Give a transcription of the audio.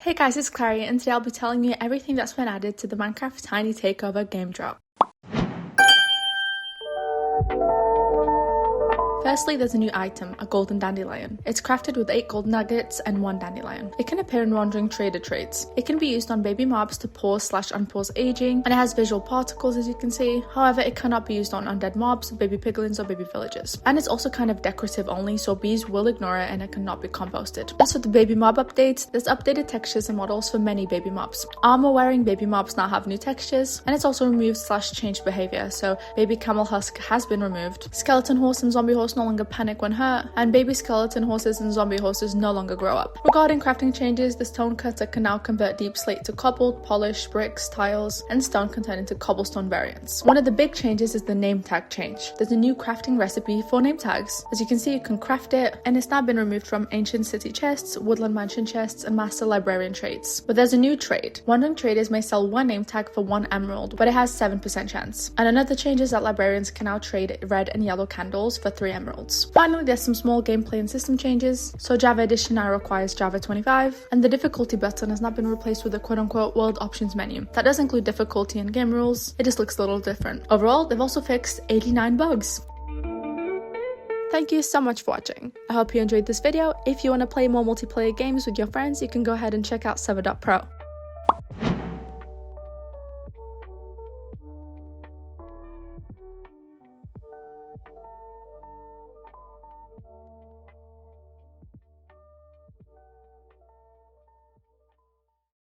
Hey guys, it's Clary, and today I'll be telling you everything that's been added to the Minecraft Tiny Takeover game drop. Firstly, there's a new item, a golden dandelion. It's crafted with 8 golden nuggets and 1 dandelion. It can appear in wandering trader traits. It can be used on baby mobs to pause/unpause aging, and it has visual particles as you can see. However, it cannot be used on undead mobs, baby piglins, or baby villagers. And it's also kind of decorative only, so bees will ignore it and it cannot be composted. As for the baby mob updates, there's updated textures and models for many baby mobs. Armor wearing baby mobs now have new textures, and it's also removed/changed behavior, so baby camel husk has been removed. Skeleton horse and zombie horse no longer panic when hurt, and baby skeleton horses and zombie horses no longer grow up. Regarding crafting changes, the stone cutter can now convert deep slate to cobbled, polished, bricks, tiles, and stone can turn into cobblestone variants. One of the big changes is the name tag change. There's a new crafting recipe for name tags. As you can see, you can craft it, and it's now been removed from ancient city chests, woodland mansion chests, and master librarian traits. But there's a new trade. Wandering traders may sell 1 name tag for 1 emerald, but it has 7% chance. And another change is that librarians can now trade red and yellow candles for 3 emeralds. Finally, there's some small gameplay and system changes. So Java Edition now requires Java 25, and the difficulty button has not been replaced with a quote-unquote world options menu. That does include difficulty and game rules, it just looks a little different. Overall, they've also fixed 89 bugs. Thank you so much for watching. I hope you enjoyed this video. If you want to play more multiplayer games with your friends, you can go ahead and check out Server.pro.